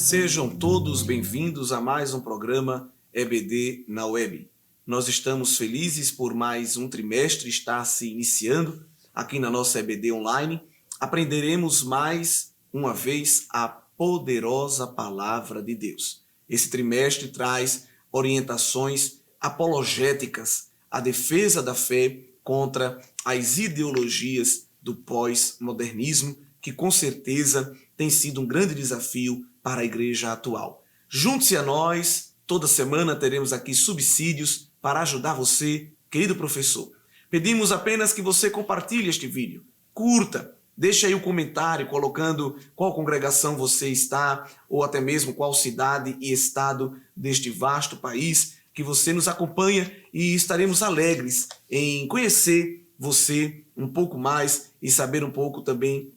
Sejam todos bem-vindos a mais um programa EBD na Web. Nós estamos felizes por mais um trimestre estar se iniciando aqui na nossa EBD Online. Aprenderemos mais uma vez a poderosa Palavra de Deus. Esse trimestre traz orientações apologéticas à defesa da fé contra as ideologias do pós-modernismo, que com certeza tem sido um grande desafio para a igreja atual. Junte-se a nós, toda semana teremos aqui subsídios para ajudar você, querido professor. Pedimos apenas que você compartilhe este vídeo, curta, deixe aí o comentário colocando qual congregação você está, ou até mesmo qual cidade e estado deste vasto país que você nos acompanha, e estaremos alegres em conhecer você um pouco mais e saber um pouco também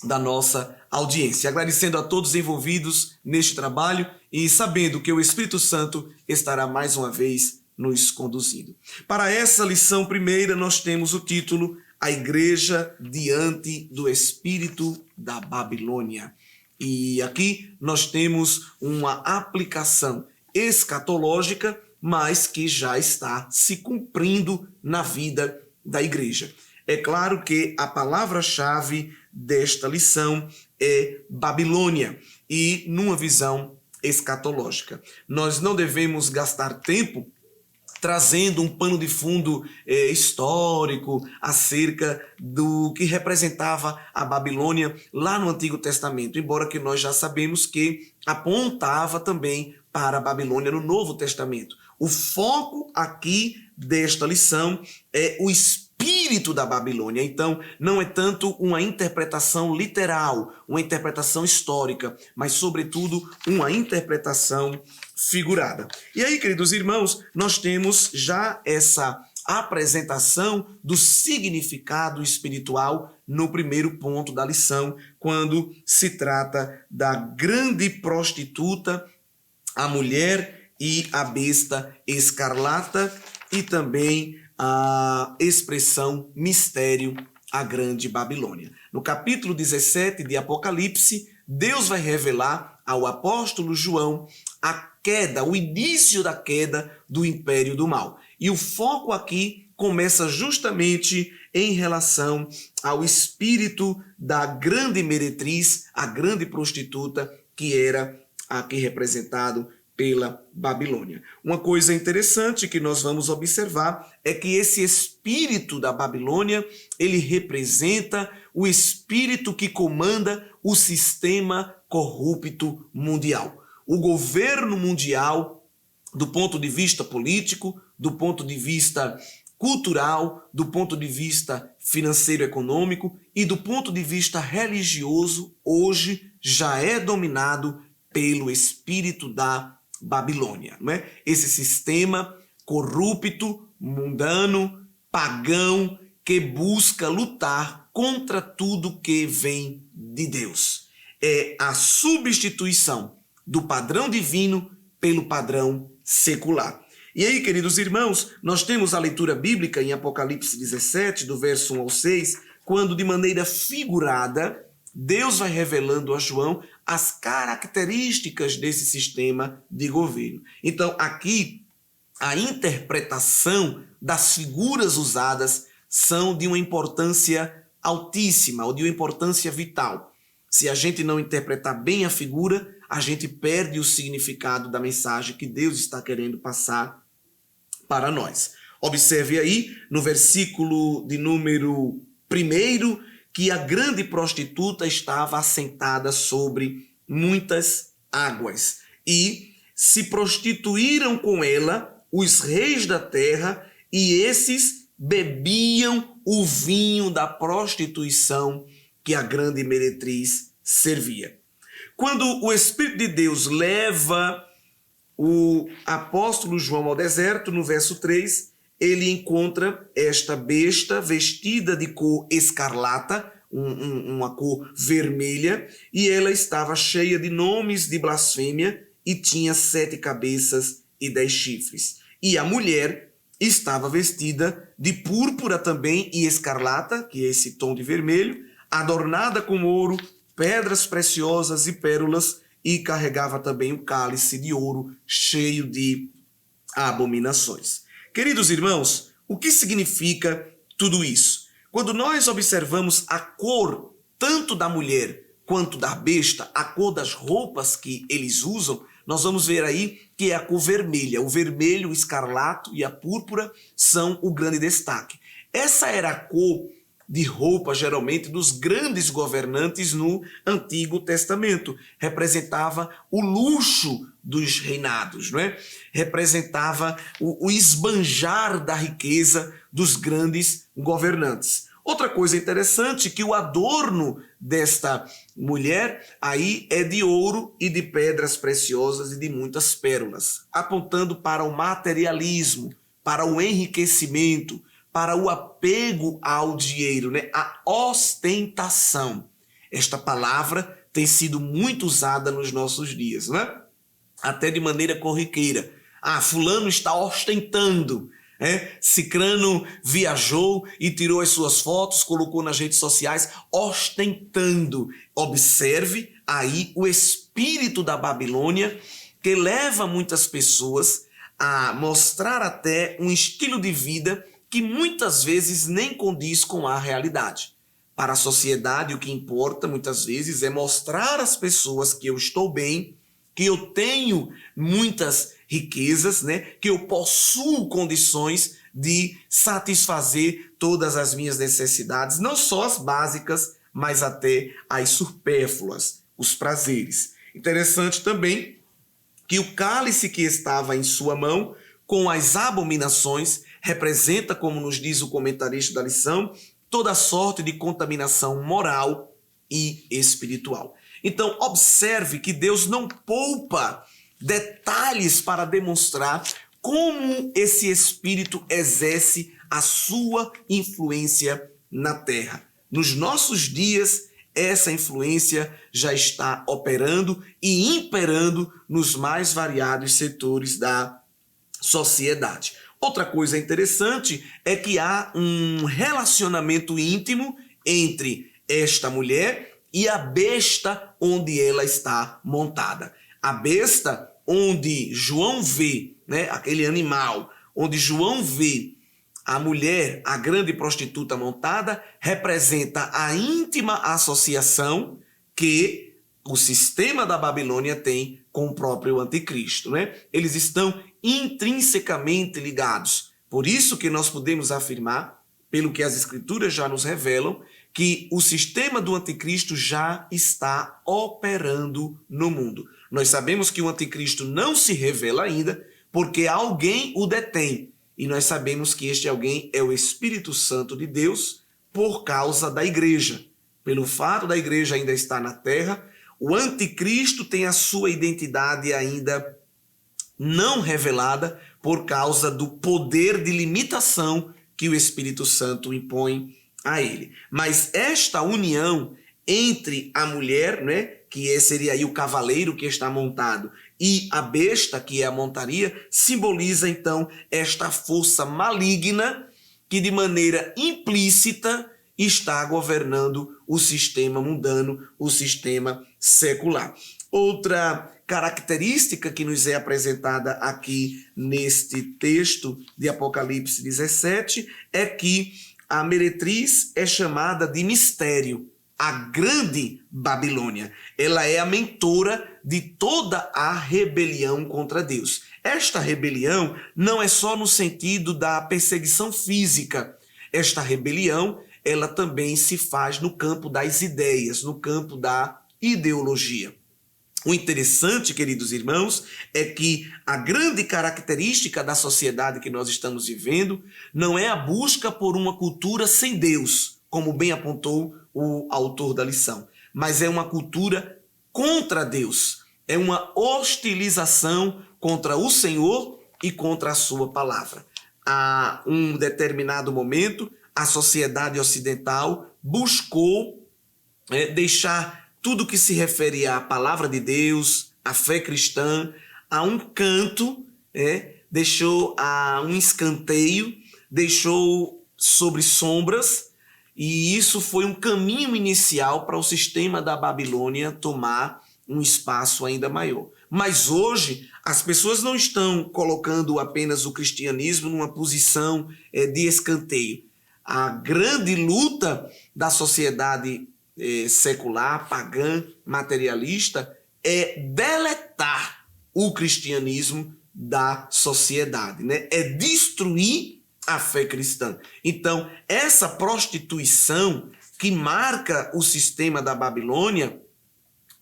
da nossa audiência. Agradecendo a todos envolvidos neste trabalho e sabendo que o Espírito Santo estará mais uma vez nos conduzindo. Para essa lição primeira, nós temos o título A Igreja Diante do Espírito da Babilônia. E aqui nós temos uma aplicação escatológica, mas que já está se cumprindo na vida da igreja. É claro que a palavra-chave desta lição é Babilônia e numa visão escatológica. Nós não devemos gastar tempo trazendo um pano de fundo histórico acerca do que representava a Babilônia lá no Antigo Testamento, embora que nós já sabemos que apontava também para a Babilônia no Novo Testamento. O foco aqui desta lição é o espírito da Babilônia. Então, não é tanto uma interpretação literal, uma interpretação histórica, mas, sobretudo, uma interpretação figurada. E aí, queridos irmãos, nós temos já essa apresentação do significado espiritual no primeiro ponto da lição, quando se trata da grande prostituta, a mulher e a besta escarlata, e também a expressão mistério, a grande Babilônia. No capítulo 17 de Apocalipse, Deus vai revelar ao apóstolo João a queda, o início da queda do império do mal. E o foco aqui começa justamente em relação ao espírito da grande meretriz, a grande prostituta, que era aqui representado pela Babilônia. Uma coisa interessante que nós vamos observar é que esse espírito da Babilônia, ele representa o espírito que comanda o sistema corrupto mundial. O governo mundial, do ponto de vista político, do ponto de vista cultural, do ponto de vista financeiro-econômico e do ponto de vista religioso, hoje já é dominado pelo espírito da Babilônia, não é? Esse sistema corrupto, mundano, pagão, que busca lutar contra tudo que vem de Deus. É a substituição do padrão divino pelo padrão secular. E aí, queridos irmãos, nós temos a leitura bíblica em Apocalipse 17, do verso 1 ao 6, quando de maneira figurada Deus vai revelando a João as características desse sistema de governo. Então, aqui, a interpretação das figuras usadas são de uma importância altíssima, ou de uma importância vital. Se a gente não interpretar bem a figura, a gente perde o significado da mensagem que Deus está querendo passar para nós. Observe aí, no versículo de número 1, que a grande prostituta estava assentada sobre muitas águas, e se prostituíram com ela os reis da terra, e esses bebiam o vinho da prostituição que a grande meretriz servia. Quando o Espírito de Deus leva o apóstolo João ao deserto, no verso 3, ele encontra esta besta vestida de cor escarlata, uma cor vermelha, e ela estava cheia de nomes de blasfêmia e tinha 7 cabeças e 10 chifres. E a mulher estava vestida de púrpura também e escarlata, que é esse tom de vermelho, adornada com ouro, pedras preciosas e pérolas, e carregava também um cálice de ouro cheio de abominações. Queridos irmãos, o que significa tudo isso? Quando nós observamos a cor tanto da mulher quanto da besta, a cor das roupas que eles usam, nós vamos ver aí que é a cor vermelha. O vermelho, o escarlato e a púrpura são o grande destaque. Essa era a cor de roupa, geralmente, dos grandes governantes no Antigo Testamento. Representava o luxo dos reinados, não é? Representava o esbanjar da riqueza dos grandes governantes. Outra coisa interessante, que o adorno desta mulher aí é de ouro e de pedras preciosas e de muitas pérolas, apontando para o materialismo, para o enriquecimento, para o apego ao dinheiro, né? A ostentação. Esta palavra tem sido muito usada nos nossos dias, né? Até de maneira corriqueira. Ah, fulano está ostentando. Cicrano viajou e tirou as suas fotos, colocou nas redes sociais, ostentando. Observe aí o espírito da Babilônia, que leva muitas pessoas a mostrar até um estilo de vida que muitas vezes nem condiz com a realidade. Para a sociedade, o que importa muitas vezes é mostrar às pessoas que eu estou bem, que eu tenho muitas riquezas, né? Que eu possuo condições de satisfazer todas as minhas necessidades, não só as básicas, mas até as supérfluas, os prazeres. Interessante também que o cálice que estava em sua mão, com as abominações, representa, como nos diz o comentarista da lição, toda sorte de contaminação moral e espiritual. Então, observe que Deus não poupa detalhes para demonstrar como esse espírito exerce a sua influência na terra. Nos nossos dias, essa influência já está operando e imperando nos mais variados setores da sociedade. Outra coisa interessante é que há um relacionamento íntimo entre esta mulher e a besta onde ela está montada. A besta onde João vê, né, aquele animal, onde João vê a mulher, a grande prostituta montada, representa a íntima associação que o sistema da Babilônia tem com o próprio anticristo, né? Eles estão intrinsecamente ligados. Por isso que nós podemos afirmar, pelo que as escrituras já nos revelam, que o sistema do anticristo já está operando no mundo. Nós sabemos que o anticristo não se revela ainda, porque alguém o detém. E nós sabemos que este alguém é o Espírito Santo de Deus por causa da igreja. Pelo fato da igreja ainda estar na terra, o anticristo tem a sua identidade ainda não revelada por causa do poder de limitação que o Espírito Santo impõe a ele. Mas esta união entre a mulher, né, que seria aí o cavaleiro que está montado, e a besta, que é a montaria, simboliza então esta força maligna que de maneira implícita está governando o sistema mundano, o sistema secular. Outra característica que nos é apresentada aqui neste texto de Apocalipse 17 é que a meretriz é chamada de mistério, a grande Babilônia. Ela é a mentora de toda a rebelião contra Deus. Esta rebelião não é só no sentido da perseguição física. Esta rebelião, ela também se faz no campo das ideias, no campo da ideologia. O interessante, queridos irmãos, é que a grande característica da sociedade que nós estamos vivendo não é a busca por uma cultura sem Deus, como bem apontou o autor da lição, mas é uma cultura contra Deus, é uma hostilização contra o Senhor e contra a sua palavra. A um determinado momento, a sociedade ocidental buscou deixar tudo que se refere à palavra de Deus, à fé cristã, a um canto, deixou a um escanteio, deixou sobre sombras, e isso foi um caminho inicial para o sistema da Babilônia tomar um espaço ainda maior. Mas hoje as pessoas não estão colocando apenas o cristianismo numa posição de escanteio. A grande luta da sociedade secular, pagã, materialista, é deletar o cristianismo da sociedade, né? É destruir a fé cristã. Então, essa prostituição que marca o sistema da Babilônia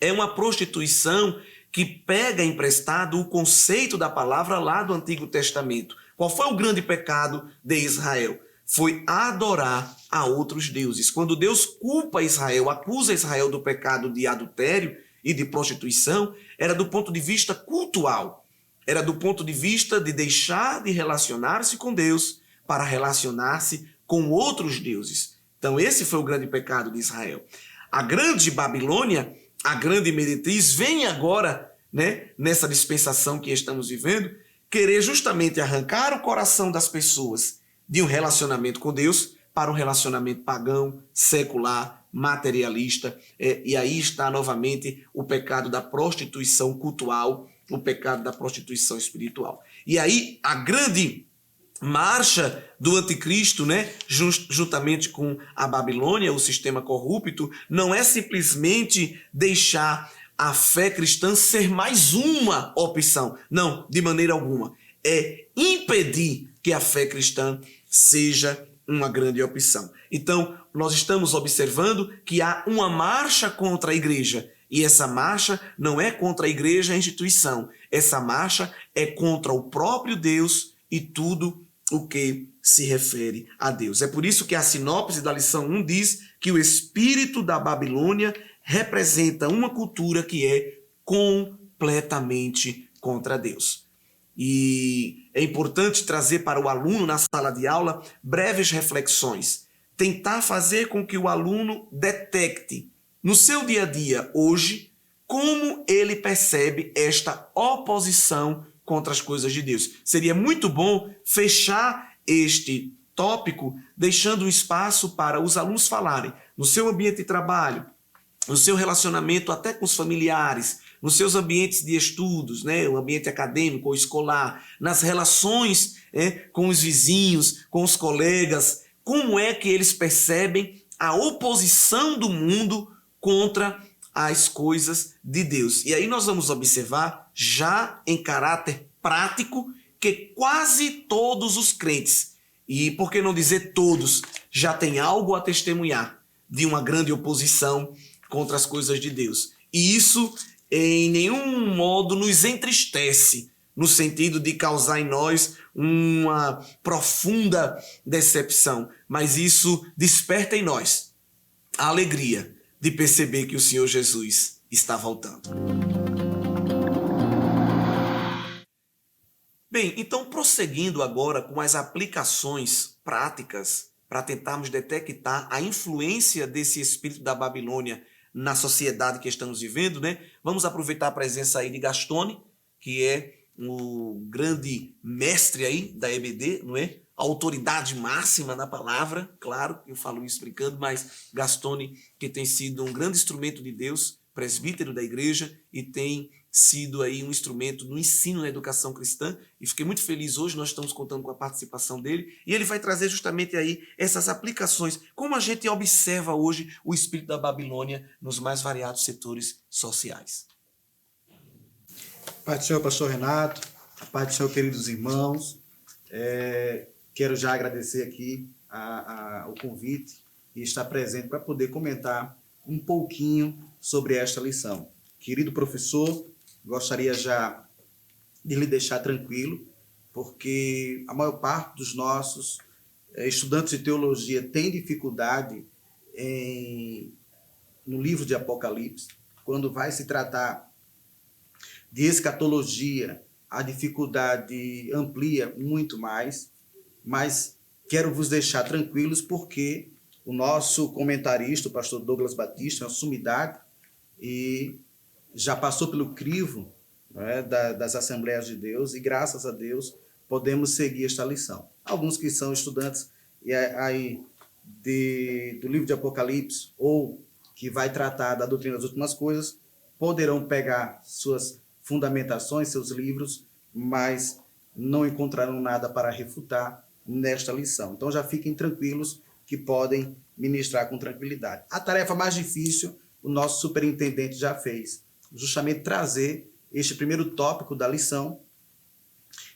é uma prostituição que pega emprestado o conceito da palavra lá do Antigo Testamento. Qual foi o grande pecado de Israel? Foi adorar a outros deuses. Quando Deus culpa Israel, acusa Israel do pecado de adultério e de prostituição, era do ponto de vista cultual. Era do ponto de vista de deixar de relacionar-se com Deus para relacionar-se com outros deuses. Então esse foi o grande pecado de Israel. A grande Babilônia, a grande meretriz, vem agora, né, nessa dispensação que estamos vivendo, querer justamente arrancar o coração das pessoas de um relacionamento com Deus para um relacionamento pagão, secular, materialista. E aí está novamente o pecado da prostituição cultual, o pecado da prostituição espiritual. E aí a grande marcha do anticristo, né, juntamente com a Babilônia, o sistema corrupto, não é simplesmente deixar a fé cristã ser mais uma opção. Não, de maneira alguma. É impedir que a fé cristã seja uma grande opção. Então, nós estamos observando que há uma marcha contra a igreja. E essa marcha não é contra a igreja, a instituição. Essa marcha é contra o próprio Deus e tudo o que se refere a Deus. É por isso que a sinopse da lição 1 diz que o espírito da Babilônia representa uma cultura que é completamente contra Deus. E é importante trazer para o aluno na sala de aula breves reflexões. Tentar fazer com que o aluno detecte no seu dia a dia hoje como ele percebe esta oposição contra as coisas de Deus. Seria muito bom fechar este tópico deixando um espaço para os alunos falarem no seu ambiente de trabalho, no seu relacionamento até com os familiares, nos seus ambientes de estudos, né, o ambiente acadêmico ou escolar, nas relações com os vizinhos, com os colegas, como é que eles percebem a oposição do mundo contra as coisas de Deus. E aí nós vamos observar, já em caráter prático, que quase todos os crentes, e por que não dizer todos, já têm algo a testemunhar de uma grande oposição contra as coisas de Deus. E isso em nenhum modo nos entristece, no sentido de causar em nós uma profunda decepção, mas isso desperta em nós a alegria de perceber que o Senhor Jesus está voltando. Bem, então prosseguindo agora com as aplicações práticas para tentarmos detectar a influência desse espírito da Babilônia na sociedade que estamos vivendo, né? Vamos aproveitar a presença aí de Gastone, que é o grande mestre aí da EBD, não é? A autoridade máxima na palavra, claro, eu falo isso brincando, mas Gastone, que tem sido um grande instrumento de Deus, presbítero da igreja, e tem sido aí um instrumento no ensino na educação cristã, e fiquei muito feliz hoje, nós estamos contando com a participação dele, e ele vai trazer justamente aí essas aplicações, como a gente observa hoje o espírito da Babilônia nos mais variados setores sociais. Pai do Senhor, pastor Renato, a paz do Senhor, queridos irmãos, quero já agradecer aqui o convite e estar presente para poder comentar um pouquinho sobre esta lição. Querido professor, gostaria já de lhe deixar tranquilo, porque a maior parte dos nossos estudantes de teologia tem dificuldade no livro de Apocalipse, quando vai se tratar de escatologia, a dificuldade amplia muito mais, mas quero vos deixar tranquilos porque o nosso comentarista, o pastor Douglas Batista, é uma sumidade e já passou pelo crivo, né, das Assembleias de Deus, e graças a Deus podemos seguir esta lição. Alguns que são estudantes aí do livro de Apocalipse ou que vai tratar da doutrina das últimas coisas, poderão pegar suas fundamentações, seus livros, mas não encontrarão nada para refutar nesta lição. Então já fiquem tranquilos que podem ministrar com tranquilidade. A tarefa mais difícil o nosso superintendente já fez, justamente trazer este primeiro tópico da lição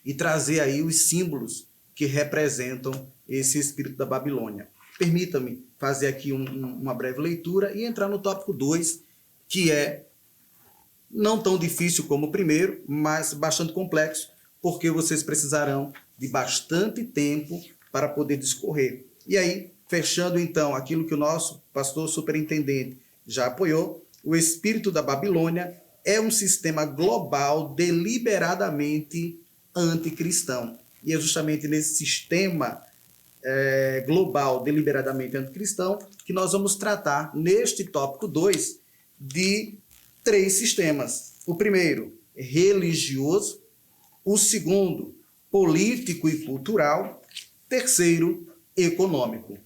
e trazer aí os símbolos que representam esse espírito da Babilônia. Permita-me fazer aqui uma breve leitura e entrar no tópico 2, que é não tão difícil como o primeiro, mas bastante complexo, porque vocês precisarão de bastante tempo para poder discorrer. E aí, fechando então aquilo que o nosso pastor superintendente já apoiou, o espírito da Babilônia é um sistema global deliberadamente anticristão. E é justamente nesse sistema global deliberadamente anticristão que nós vamos tratar neste tópico 2 de 3 sistemas. O primeiro, religioso. O segundo, político e cultural. Terceiro, econômico.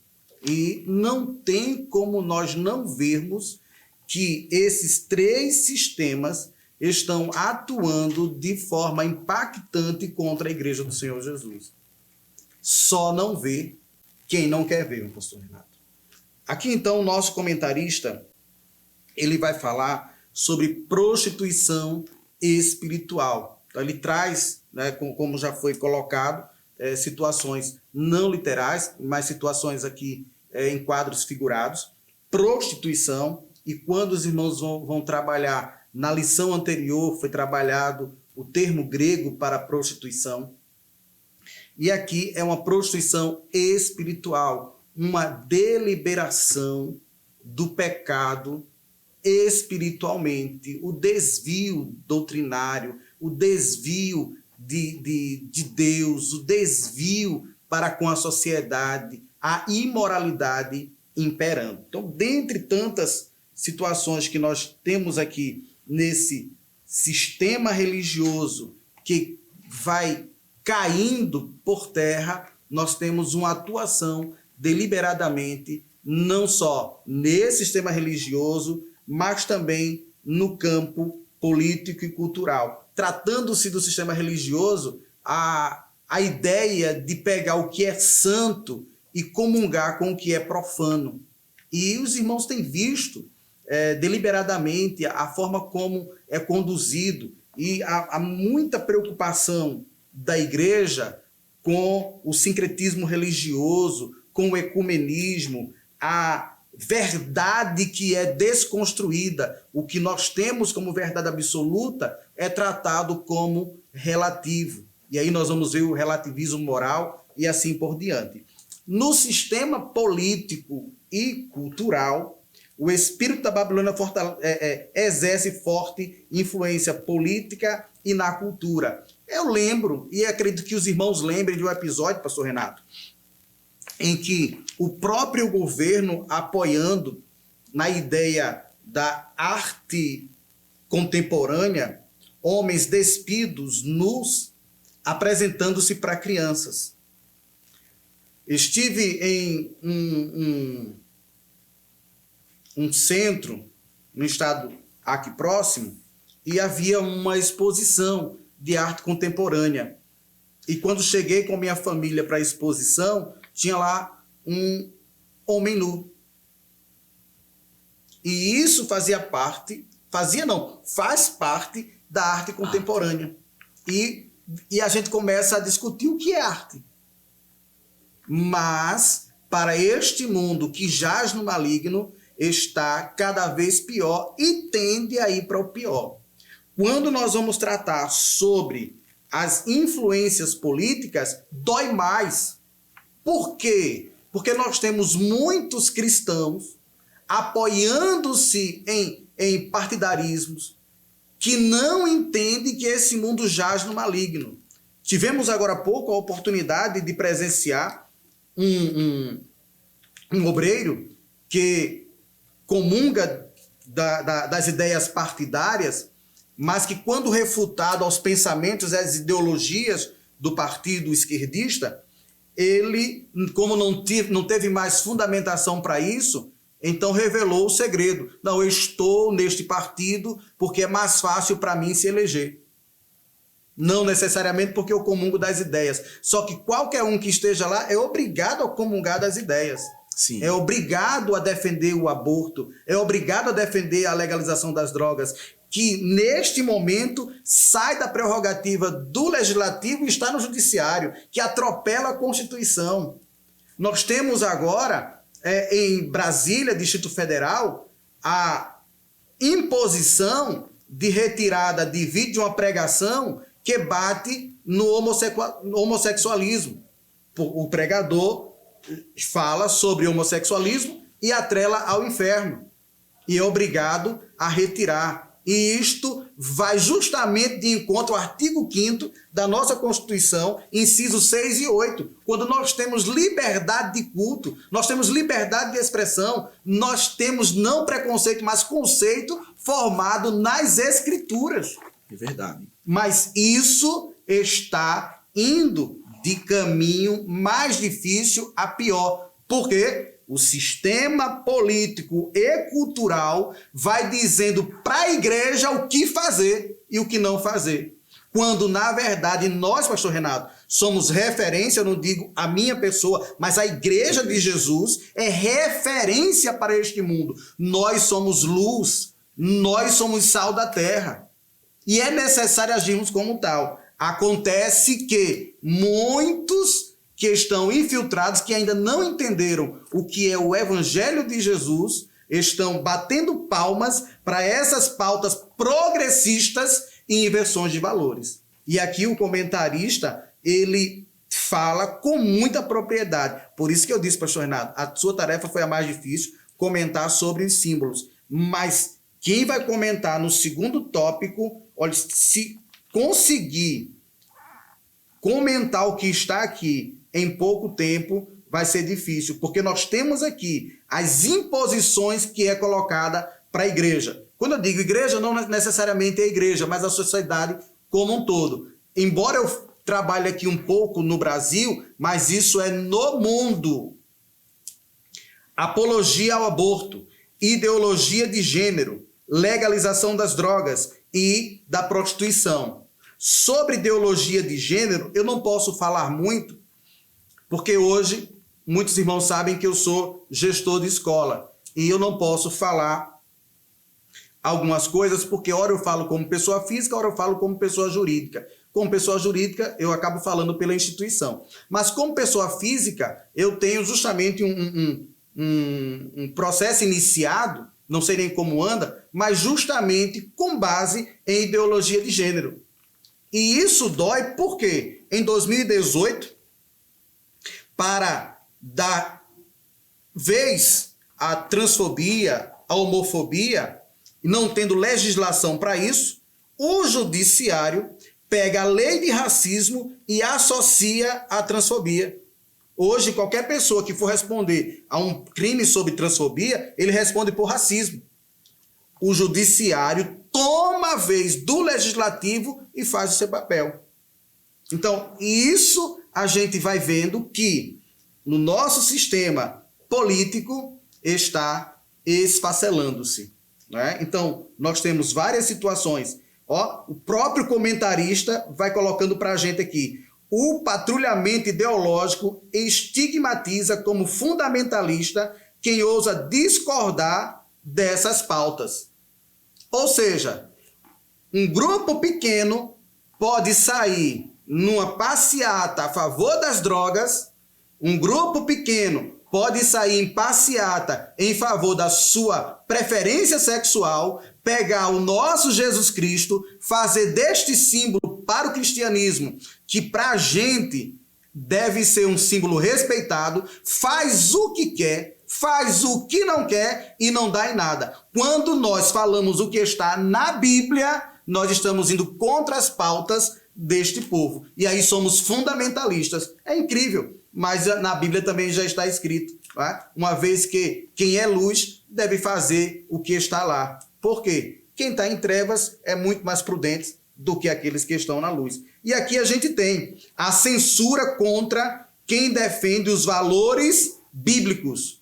E não tem como nós não vermos que esses 3 sistemas estão atuando de forma impactante contra a Igreja do Senhor Jesus. Só não vê quem não quer ver, pastor Renato. Aqui, então, o nosso comentarista ele vai falar sobre prostituição espiritual. Então, ele traz, né, como já foi colocado, situações não literais, mas situações aqui em quadros figurados, prostituição, e quando os irmãos vão trabalhar, na lição anterior foi trabalhado o termo grego para prostituição, e aqui é uma prostituição espiritual, uma deliberação do pecado espiritualmente, o desvio doutrinário, o desvio de Deus, o desvio para com a sociedade, a imoralidade imperando. Então, dentre tantas situações que nós temos aqui nesse sistema religioso que vai caindo por terra, nós temos uma atuação deliberadamente, não só nesse sistema religioso, mas também no campo político e cultural. Tratando-se do sistema religioso, a ideia de pegar o que é santo e comungar com o que é profano. E os irmãos têm visto deliberadamente a forma como é conduzido, e há muita preocupação da igreja com o sincretismo religioso, com o ecumenismo, a verdade que é desconstruída. O que nós temos como verdade absoluta é tratado como relativo. E aí nós vamos ver o relativismo moral e assim por diante. No sistema político e cultural, o espírito da Babilônia exerce forte influência política e na cultura. Eu lembro, e acredito que os irmãos lembrem de um episódio, pastor Renato, em que o próprio governo, apoiando na ideia da arte contemporânea, homens despidos, nus, apresentando-se para crianças. Estive em um centro, no estado aqui próximo, e havia uma exposição de arte contemporânea. E quando cheguei com minha família para a exposição, tinha lá um homem nu. E isso faz parte da arte contemporânea. E a gente começa a discutir o que é arte. Mas, para este mundo que jaz no maligno, está cada vez pior e tende a ir para o pior. Quando nós vamos tratar sobre as influências políticas, dói mais. Por quê? Porque nós temos muitos cristãos apoiando-se em partidarismos que não entendem que esse mundo jaz no maligno. Tivemos agora há pouco a oportunidade de presenciar um obreiro que comunga das ideias partidárias, mas que quando refutado aos pensamentos e às ideologias do partido esquerdista, ele, como não teve mais fundamentação para isso, Então revelou o segredo. Não, eu estou neste partido porque é mais fácil para mim se eleger. Não necessariamente porque eu comungo das ideias. Só que qualquer um que esteja lá é obrigado a comungar das ideias. Sim. É obrigado a defender o aborto. É obrigado a defender a legalização das drogas. Que neste momento sai da prerrogativa do legislativo e está no judiciário, que atropela a Constituição. Nós temos agora, em Brasília, Distrito Federal, a imposição de retirada de vídeo de uma pregação que bate no homossexualismo. O pregador fala sobre homossexualismo e atrela ao inferno. E é obrigado a retirar. E isto vai justamente de encontro ao artigo 5º da nossa Constituição, incisos 6 e 8, quando nós temos liberdade de culto, nós temos liberdade de expressão, nós temos não preconceito, mas conceito formado nas Escrituras. É verdade. Mas isso está indo de caminho mais difícil a pior. Por quê? O sistema político e cultural vai dizendo para a igreja o que fazer e o que não fazer. Quando, na verdade, nós, pastor Renato, somos referência, eu não digo a minha pessoa, mas a igreja de Jesus é referência para este mundo. Nós somos luz, nós somos sal da terra. E é necessário agirmos como tal. Acontece que muitos que estão infiltrados, que ainda não entenderam o que é o Evangelho de Jesus, estão batendo palmas para essas pautas progressistas e inversões de valores. E aqui o comentarista, ele fala com muita propriedade. Por isso que eu disse, pastor Renato, a sua tarefa foi a mais difícil, comentar sobre os símbolos. Mas quem vai comentar no segundo tópico, olha, se conseguir comentar o que está aqui em pouco tempo, vai ser difícil, porque nós temos aqui as imposições que é colocada para a igreja. Quando eu digo igreja, não necessariamente é a igreja, mas a sociedade como um todo. Embora eu trabalhe aqui um pouco no Brasil, mas isso é no mundo. Apologia ao aborto, ideologia de gênero, legalização das drogas e da prostituição. Sobre ideologia de gênero, eu não posso falar muito, porque hoje muitos irmãos sabem que eu sou gestor de escola e eu não posso falar algumas coisas, porque ora eu falo como pessoa física, ora eu falo como pessoa jurídica. Como pessoa jurídica, eu acabo falando pela instituição. Mas como pessoa física, eu tenho justamente um processo iniciado, não sei nem como anda, mas justamente com base em ideologia de gênero. E isso dói porque em 2018, para dar vez à transfobia, à homofobia, não tendo legislação para isso, o judiciário pega a lei de racismo e associa à transfobia. Hoje, qualquer pessoa que for responder a um crime sobre transfobia, ele responde por racismo. O judiciário toma a vez do legislativo e faz o seu papel. Então, isso a gente vai vendo que no nosso sistema político está esfacelando-se. Né? Então, nós temos várias situações. O próprio comentarista vai colocando para a gente aqui. O patrulhamento ideológico estigmatiza como fundamentalista quem ousa discordar dessas pautas. Ou seja, um grupo pequeno pode sair numa passeata a favor das drogas, um grupo pequeno pode sair em passeata em favor da sua preferência sexual, pegar o nosso Jesus Cristo, fazer deste símbolo para o cristianismo, que para a gente deve ser um símbolo respeitado, faz o que quer, faz o que não quer e não dá em nada. Quando nós falamos o que está na Bíblia, nós estamos indo contra as pautas deste povo. E aí somos fundamentalistas. É incrível, mas na Bíblia também já está escrito, tá? Uma vez que quem é luz deve fazer o que está lá. Por quê? Quem está em trevas é muito mais prudente do que aqueles que estão na luz. E aqui a gente tem a censura contra quem defende os valores bíblicos.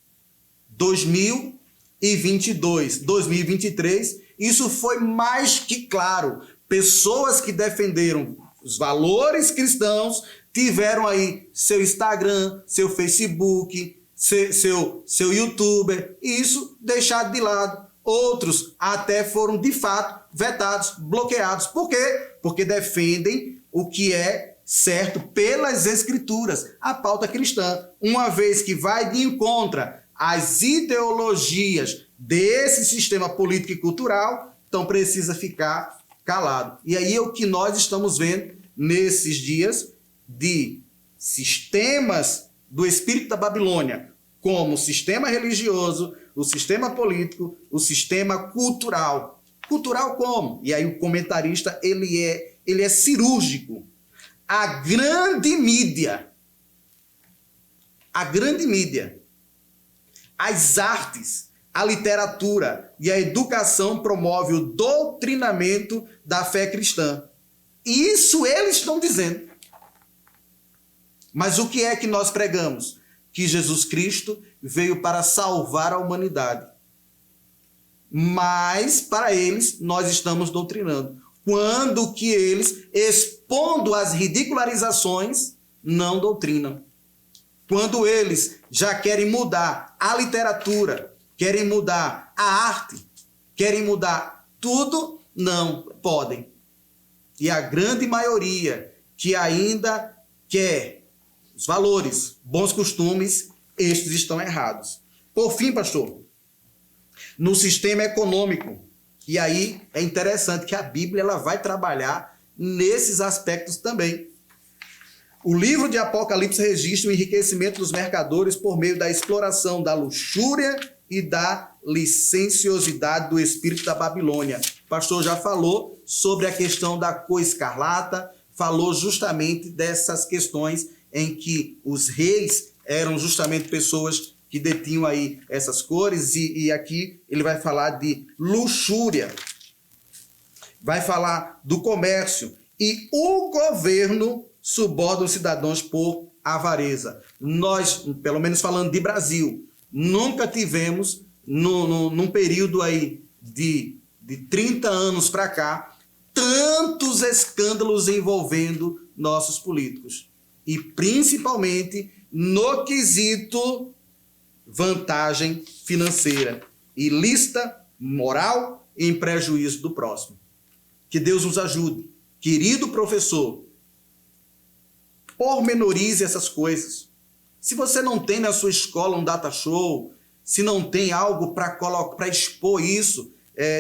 2000 2022, 2023, isso foi mais que claro. Pessoas que defenderam os valores cristãos tiveram aí seu Instagram, seu Facebook, seu YouTuber, e isso deixado de lado. Outros até foram, de fato, vetados, bloqueados. Por quê? Porque defendem o que é certo pelas Escrituras, a pauta cristã. Uma vez que vai de encontro às ideologias desse sistema político e cultural, então precisa ficar calado. E aí é o que nós estamos vendo nesses dias de sistemas do espírito da Babilônia, como o sistema religioso, o sistema político, o sistema cultural. Cultural como? E aí o comentarista ele é cirúrgico. A grande mídia, as artes, a literatura e a educação promove o doutrinamento da fé cristã. Isso eles estão dizendo. Mas o que é que nós pregamos? Que Jesus Cristo veio para salvar a humanidade. Mas, para eles, nós estamos doutrinando. Quando que eles, expondo as ridicularizações, não doutrinam. Quando eles já querem mudar a literatura, querem mudar a arte, querem mudar tudo, não podem. E a grande maioria que ainda quer os valores, bons costumes, estes estão errados. Por fim, pastor, no sistema econômico, e aí é interessante que a Bíblia ela vai trabalhar nesses aspectos também. O livro de Apocalipse registra o enriquecimento dos mercadores por meio da exploração da luxúria e da licenciosidade do espírito da Babilônia. O pastor já falou sobre a questão da cor escarlata, falou justamente dessas questões em que os reis eram justamente pessoas que detinham aí essas cores, e aqui ele vai falar de luxúria, vai falar do comércio, e o governo suborda os cidadãos por avareza. Nós, pelo menos falando de Brasil, nunca tivemos, num período aí de 30 anos para cá, tantos escândalos envolvendo nossos políticos. E principalmente no quesito vantagem financeira, ilícita, moral e em prejuízo do próximo. Que Deus nos ajude. Querido professor, pormenorize essas coisas. Se você não tem na sua escola um data show, se não tem algo para expor isso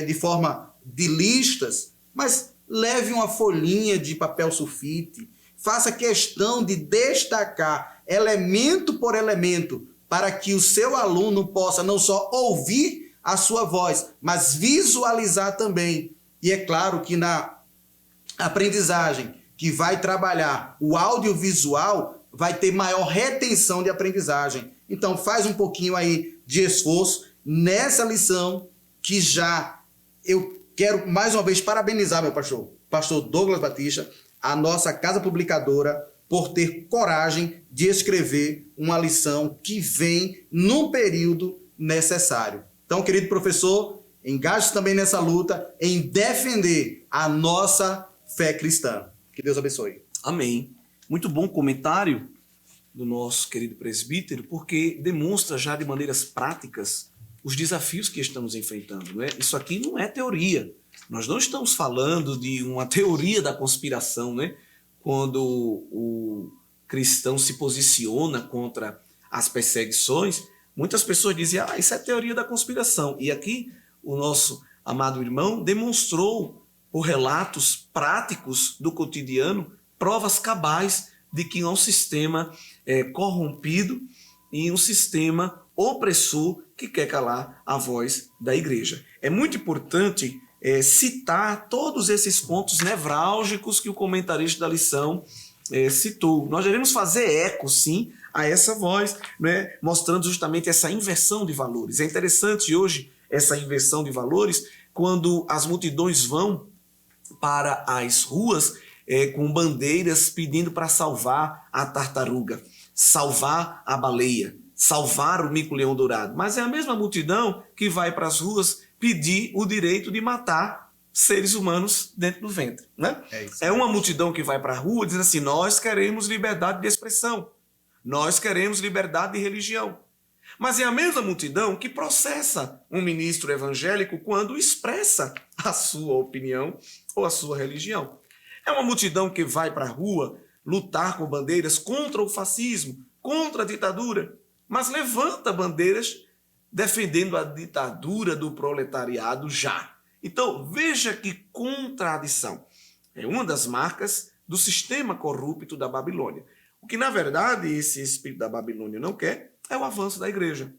de forma de listas, mas leve uma folhinha de papel sulfite, faça questão de destacar elemento por elemento para que o seu aluno possa não só ouvir a sua voz, mas visualizar também. E é claro que na aprendizagem que vai trabalhar o audiovisual, vai ter maior retenção de aprendizagem. Então faz um pouquinho aí de esforço nessa lição que já eu quero mais uma vez parabenizar meu pastor Douglas Batista, a nossa casa publicadora, por ter coragem de escrever uma lição que vem num período necessário. Então, querido professor, engaje-se também nessa luta em defender a nossa fé cristã. Que Deus abençoe. Amém. Muito bom comentário do nosso querido presbítero, porque demonstra já de maneiras práticas os desafios que estamos enfrentando, não é? Isso aqui não é teoria. Nós não estamos falando de uma teoria da conspiração, né? Quando o cristão se posiciona contra as perseguições, muitas pessoas dizem, isso é teoria da conspiração. E aqui o nosso amado irmão demonstrou, por relatos práticos do cotidiano, provas cabais de que é um sistema corrompido e um sistema opressor que quer calar a voz da igreja. É muito importante citar todos esses pontos nevrálgicos que o comentarista da lição citou. Nós devemos fazer eco, sim, a essa voz, né, mostrando justamente essa inversão de valores. É interessante hoje essa inversão de valores quando as multidões vão para as ruas com bandeiras pedindo para salvar a tartaruga, salvar a baleia, salvar o mico-leão dourado, mas é a mesma multidão que vai para as ruas pedir o direito de matar seres humanos dentro do ventre, né? É uma multidão que vai para a rua dizendo assim: nós queremos liberdade de expressão, nós queremos liberdade de religião. Mas é a mesma multidão que processa um ministro evangélico quando expressa a sua opinião ou a sua religião. É uma multidão que vai para a rua lutar com bandeiras contra o fascismo, contra a ditadura, mas levanta bandeiras defendendo a ditadura do proletariado já. Então, veja que contradição. É uma das marcas do sistema corrupto da Babilônia. O que, na verdade, esse espírito da Babilônia não quer é o avanço da igreja,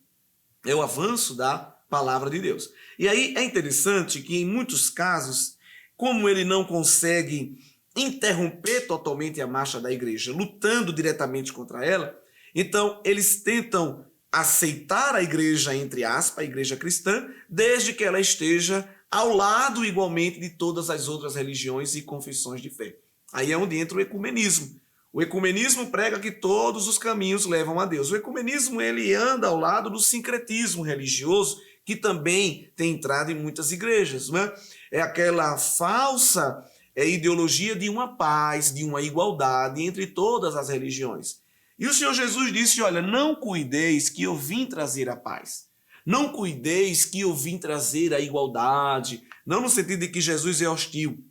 é o avanço da palavra de Deus. E aí é interessante que, em muitos casos, como ele não consegue interromper totalmente a marcha da igreja, lutando diretamente contra ela, então eles tentam aceitar a igreja, entre aspas, a igreja cristã, desde que ela esteja ao lado igualmente de todas as outras religiões e confissões de fé. Aí é onde entra o ecumenismo. O ecumenismo prega que todos os caminhos levam a Deus. O ecumenismo ele anda ao lado do sincretismo religioso, que também tem entrado em muitas igrejas, né? É aquela falsa ideologia de uma paz, de uma igualdade entre todas as religiões. E o Senhor Jesus disse: olha, não cuideis que eu vim trazer a paz. Não cuideis que eu vim trazer a igualdade. Não no sentido de que Jesus é hostil.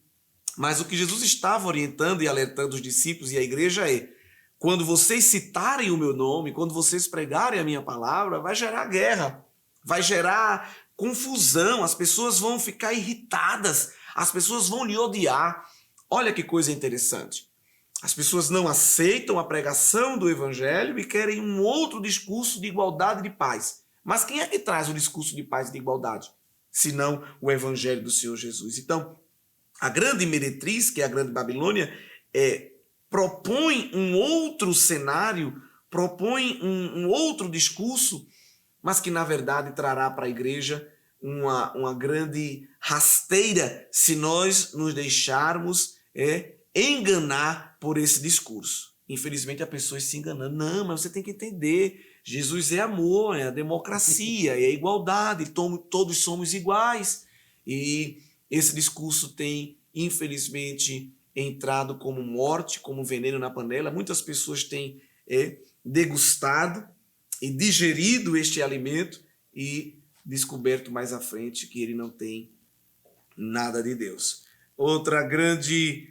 Mas o que Jesus estava orientando e alertando os discípulos e a igreja é: quando vocês citarem o meu nome, quando vocês pregarem a minha palavra, vai gerar guerra, vai gerar confusão, as pessoas vão ficar irritadas, as pessoas vão lhe odiar. Olha que coisa interessante. As pessoas não aceitam a pregação do evangelho e querem um outro discurso de igualdade e de paz. Mas quem é que traz o discurso de paz e de igualdade? Senão o evangelho do Senhor Jesus. Então, a grande meretriz, que é a grande Babilônia, propõe um outro cenário, propõe um outro discurso, mas que na verdade trará para a igreja uma grande rasteira se nós nos deixarmos enganar por esse discurso. Infelizmente, a pessoa se enganando. Não, mas você tem que entender, Jesus é amor, é a democracia, é a igualdade, todos somos iguais. E esse discurso tem, infelizmente, entrado como morte, como veneno na panela. Muitas pessoas têm degustado e digerido este alimento e descoberto mais à frente que ele não tem nada de Deus. Outra grande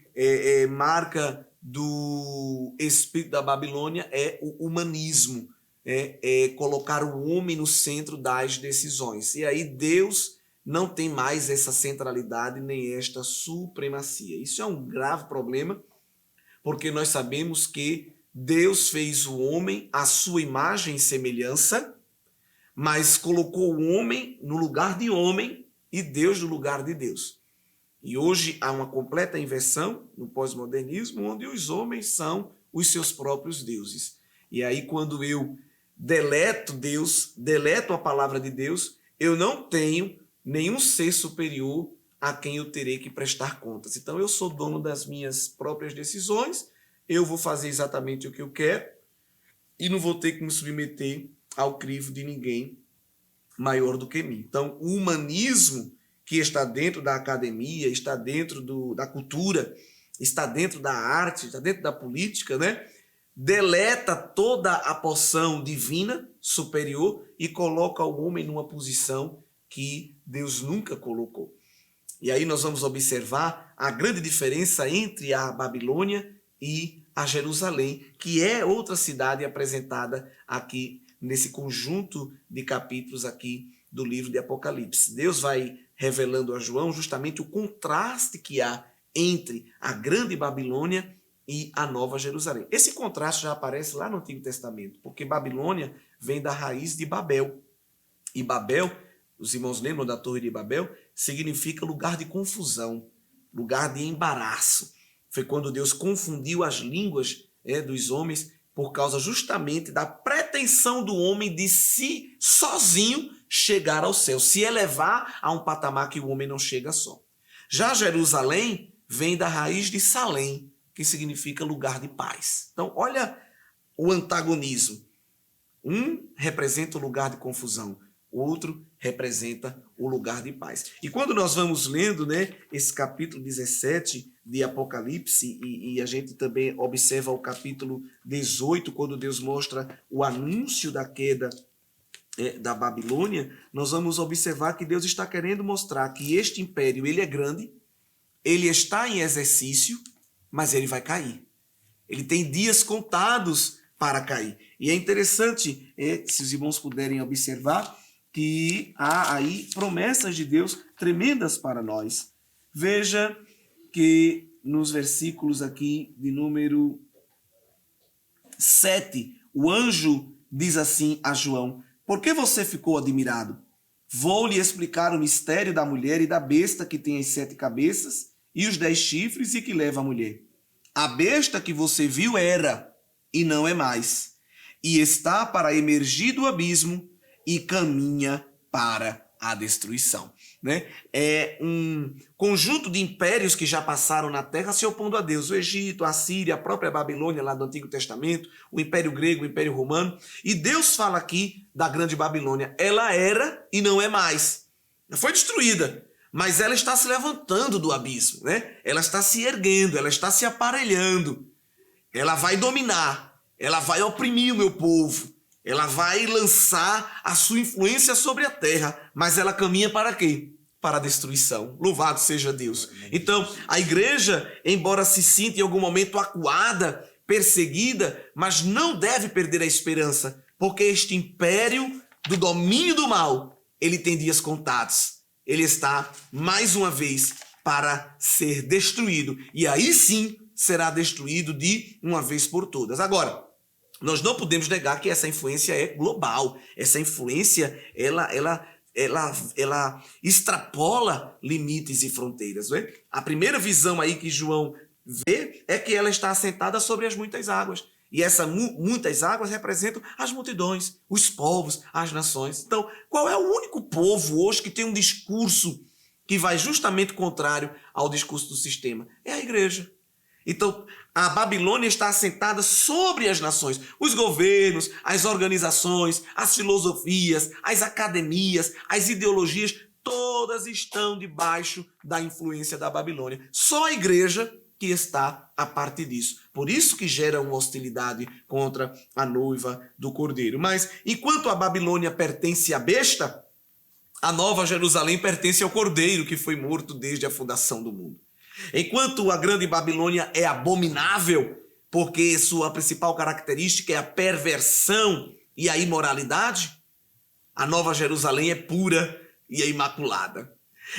marca do espírito da Babilônia é o humanismo, colocar o homem no centro das decisões. E aí Deus não tem mais essa centralidade nem esta supremacia. Isso é um grave problema, porque nós sabemos que Deus fez o homem à sua imagem e semelhança, mas colocou o homem no lugar de homem e Deus no lugar de Deus. E hoje há uma completa inversão no pós-modernismo, onde os homens são os seus próprios deuses. E aí, quando eu deleto Deus, deleto a palavra de Deus, eu não tenho nenhum ser superior a quem eu terei que prestar contas. Então, eu sou dono das minhas próprias decisões, eu vou fazer exatamente o que eu quero e não vou ter que me submeter ao crivo de ninguém maior do que mim. Então, o humanismo que está dentro da academia, está dentro da cultura, está dentro da arte, está dentro da política, né? Deleta toda a porção divina superior e coloca o homem numa posição que Deus nunca colocou. E aí nós vamos observar a grande diferença entre a Babilônia e a Jerusalém, que é outra cidade apresentada aqui nesse conjunto de capítulos aqui do livro de Apocalipse. Deus vai revelando a João justamente o contraste que há entre a grande Babilônia e a nova Jerusalém. Esse contraste já aparece lá no Antigo Testamento, porque Babilônia vem da raiz de Babel. E Babel, os irmãos lembram da Torre de Babel, significa lugar de confusão, lugar de embaraço. Foi quando Deus confundiu as línguas dos homens por causa justamente da pretensão do homem de si sozinho chegar ao céu, se elevar a um patamar que o homem não chega só. Já Jerusalém vem da raiz de Salém, que significa lugar de paz. Então, olha o antagonismo. Um representa o lugar de confusão, o outro representa o lugar de paz. E quando nós vamos lendo, né, esse capítulo 17 de Apocalipse, e a gente também observa o capítulo 18, quando Deus mostra o anúncio da queda da Babilônia, nós vamos observar que Deus está querendo mostrar que este império ele é grande, ele está em exercício, mas ele vai cair. Ele tem dias contados para cair. E é interessante, se os irmãos puderem observar, que há aí promessas de Deus tremendas para nós. Veja que nos versículos aqui de número 7, o anjo diz assim a João: por que você ficou admirado? Vou lhe explicar o mistério da mulher e da besta que tem as 7 cabeças e os 10 chifres e que leva a mulher. A besta que você viu era, e não é mais, e está para emergir do abismo e caminha para a destruição. Né? É um conjunto de impérios que já passaram na terra se opondo a Deus. O Egito, a Síria, a própria Babilônia lá do Antigo Testamento, o Império Grego, o Império Romano. E Deus fala aqui da Grande Babilônia. Ela era e não é mais. Foi destruída, mas ela está se levantando do abismo. Né? Ela está se erguendo, ela está se aparelhando. Ela vai dominar, ela vai oprimir o meu povo. Ela vai lançar a sua influência sobre a terra, mas ela caminha para quê? Para a destruição. Louvado seja Deus. Então, a igreja, embora se sinta em algum momento acuada, perseguida, mas não deve perder a esperança, porque este império do domínio do mal, ele tem dias contados. Ele está, mais uma vez, para ser destruído. E aí sim, será destruído de uma vez por todas. Agora, nós não podemos negar que essa influência é global. Essa influência, ela extrapola limites e fronteiras. Né? A primeira visão aí que João vê é que ela está assentada sobre as muitas águas. E essas muitas águas representam as multidões, os povos, as nações. Então, qual é o único povo hoje que tem um discurso que vai justamente contrário ao discurso do sistema? É a igreja. Então, a Babilônia está assentada sobre as nações, os governos, as organizações, as filosofias, as academias, as ideologias, todas estão debaixo da influência da Babilônia. Só a igreja que está a parte disso. Por isso que gera uma hostilidade contra a noiva do Cordeiro. Mas, enquanto a Babilônia pertence à besta, a Nova Jerusalém pertence ao Cordeiro, que foi morto desde a fundação do mundo. Enquanto a Grande Babilônia é abominável, porque sua principal característica é a perversão e a imoralidade, a Nova Jerusalém é pura e é imaculada.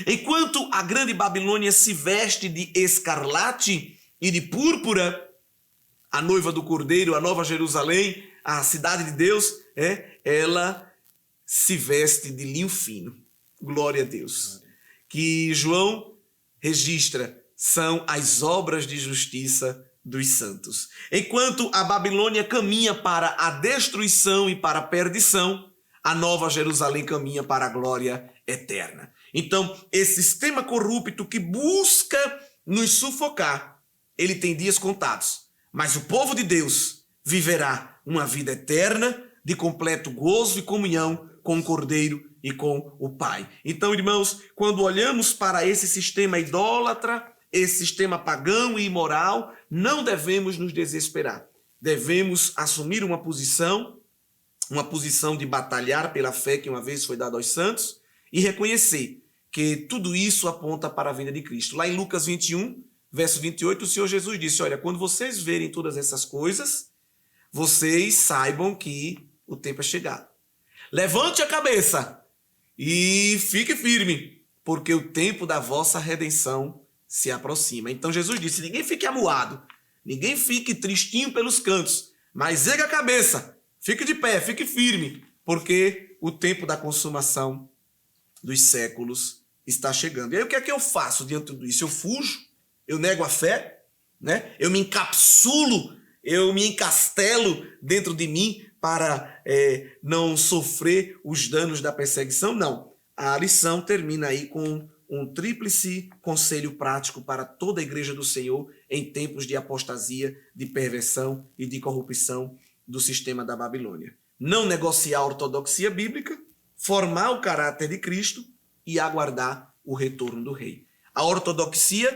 Enquanto a Grande Babilônia se veste de escarlate e de púrpura, a noiva do Cordeiro, a Nova Jerusalém, a cidade de Deus, ela se veste de linho fino. Glória a Deus. Que João registra são as obras de justiça dos santos. Enquanto a Babilônia caminha para a destruição e para a perdição, a Nova Jerusalém caminha para a glória eterna. Então, esse sistema corrupto que busca nos sufocar, ele tem dias contados. Mas o povo de Deus viverá uma vida eterna de completo gozo e comunhão com o Cordeiro e com o Pai. Então, irmãos, quando olhamos para esse sistema idólatra, esse sistema pagão e imoral, não devemos nos desesperar. Devemos assumir uma posição de batalhar pela fé que uma vez foi dada aos santos e reconhecer que tudo isso aponta para a vinda de Cristo. Lá em Lucas 21, verso 28, o Senhor Jesus disse: olha, quando vocês verem todas essas coisas, vocês saibam que o tempo é chegado. Levante a cabeça e fique firme, porque o tempo da vossa redenção se aproxima. Então Jesus disse: ninguém fique amuado, ninguém fique tristinho pelos cantos, mas erga a cabeça, fique de pé, fique firme, porque o tempo da consumação dos séculos está chegando. E aí o que é que eu faço diante de tudo isso? Eu fujo? Eu nego a fé? Né? Eu me encapsulo? Eu me encastelo dentro de mim para não sofrer os danos da perseguição? Não. A lição termina aí com um tríplice conselho prático para toda a igreja do Senhor em tempos de apostasia, de perversão e de corrupção do sistema da Babilônia. não negociar a ortodoxia bíblica, formar o caráter de Cristo e aguardar o retorno do Rei. A ortodoxia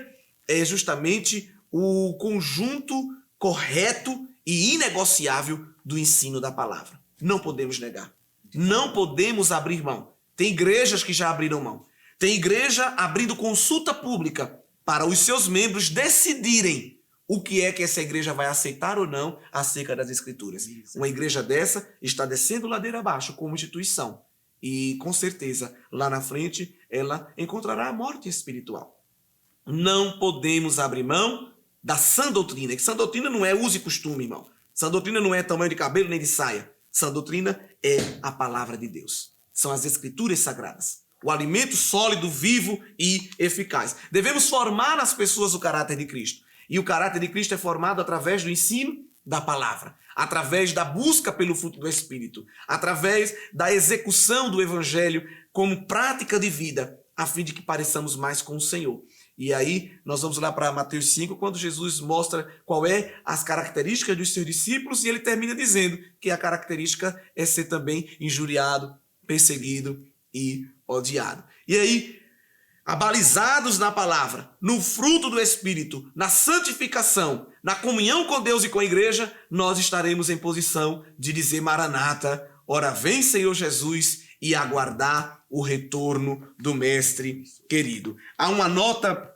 é justamente o conjunto correto e inegociável do ensino da palavra. Não podemos negar. Não podemos abrir mão. Tem igrejas que já abriram mão. Tem igreja abrindo consulta pública para os seus membros decidirem o que é que essa igreja vai aceitar ou não acerca das Escrituras. Uma igreja dessa está descendo ladeira abaixo como instituição. E, com certeza, lá na frente, ela encontrará a morte espiritual. Não podemos abrir mão da sã doutrina. E sã doutrina não é uso e costume, irmão. Sã doutrina não é tamanho de cabelo nem de saia. Sã doutrina é a palavra de Deus. São as Escrituras sagradas. O alimento sólido, vivo e eficaz. Devemos formar nas pessoas o caráter de Cristo. E o caráter de Cristo é formado através do ensino da palavra, através da busca pelo fruto do Espírito, através da execução do Evangelho como prática de vida, a fim de que pareçamos mais com o Senhor. E aí nós vamos lá para Mateus 5, quando Jesus mostra qual é as características dos seus discípulos, e ele termina dizendo que a característica é ser também injuriado, perseguido e odiado. E aí, abalizados na palavra, no fruto do Espírito, na santificação, na comunhão com Deus e com a igreja, nós estaremos em posição de dizer: Maranata, ora vem Senhor Jesus, e aguardar o retorno do Mestre querido. Há uma nota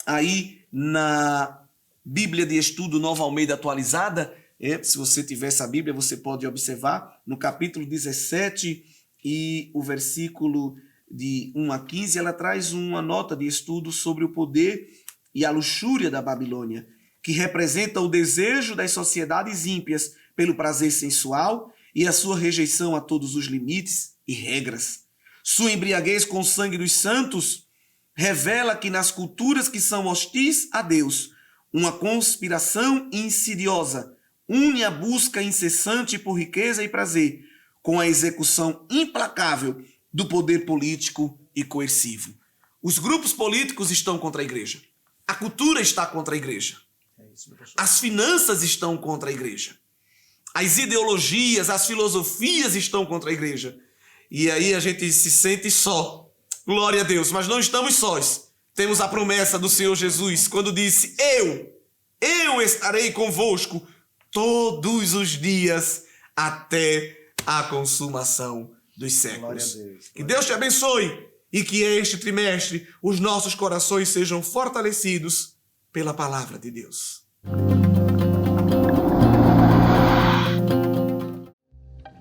aí na Bíblia de Estudo Nova Almeida Atualizada, se você tiver essa Bíblia, você pode observar, no capítulo 17 e o versículo de 1 a 15, ela traz uma nota de estudo sobre o poder e a luxúria da Babilônia, que representa o desejo das sociedades ímpias pelo prazer sensual e a sua rejeição a todos os limites e regras. Sua embriaguez com o sangue dos santos revela que nas culturas que são hostis a Deus, uma conspiração insidiosa une a busca incessante por riqueza e prazer com a execução implacável do poder político e coercivo. Os grupos políticos estão contra a igreja. A cultura está contra a igreja. As finanças estão contra a igreja. As ideologias, as filosofias estão contra a igreja. E aí a gente se sente só. Glória a Deus, mas não estamos sós. Temos a promessa do Senhor Jesus, quando disse: Eu estarei convosco todos os dias até a consumação dos séculos. Que Deus te abençoe e que este trimestre os nossos corações sejam fortalecidos pela palavra de Deus.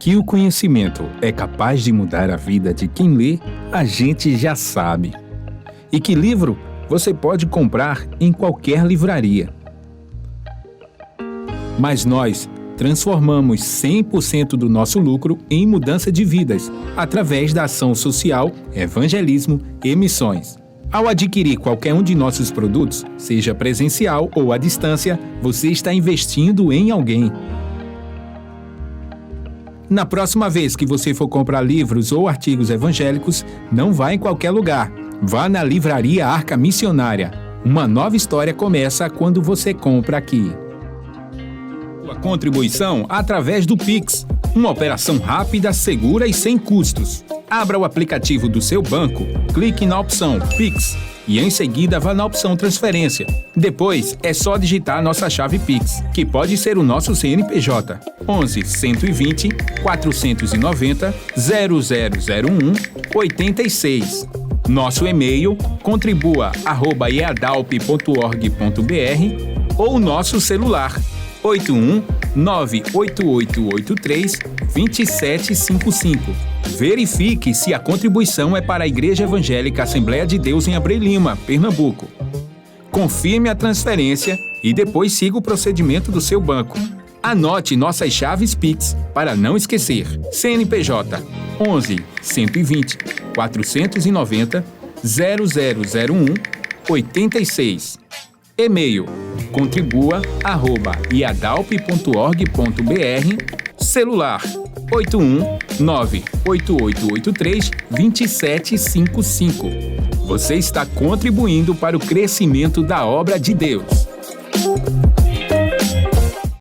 Que o conhecimento é capaz de mudar a vida de quem lê, a gente já sabe. E que livro você pode comprar em qualquer livraria. Mas nós transformamos 100% do nosso lucro em mudança de vidas, através da ação social, evangelismo e missões. Ao adquirir qualquer um de nossos produtos, seja presencial ou à distância, você está investindo em alguém. Na próxima vez que você for comprar livros ou artigos evangélicos, não vá em qualquer lugar. Vá na Livraria Arca Missionária. Uma nova história começa quando você compra aqui. Sua contribuição através do Pix. Uma operação rápida, segura e sem custos. Abra o aplicativo do seu banco, clique na opção Pix e em seguida vá na opção Transferência. Depois é só digitar a nossa chave Pix, que pode ser o nosso CNPJ 11 120 490 0001 86. Nosso e-mail contribua@eadalp.org.br ou nosso celular 81-98883-2755. Verifique se a contribuição é para a Igreja Evangélica Assembleia de Deus em Abreu Lima, Pernambuco. Confirme a transferência e depois siga o procedimento do seu banco. Anote nossas chaves Pix para não esquecer. CNPJ 11 120 490 0001 86. E-mail contribua@iadalp.org.br. Celular 81-98883-2755. Você está contribuindo para o crescimento da obra de Deus.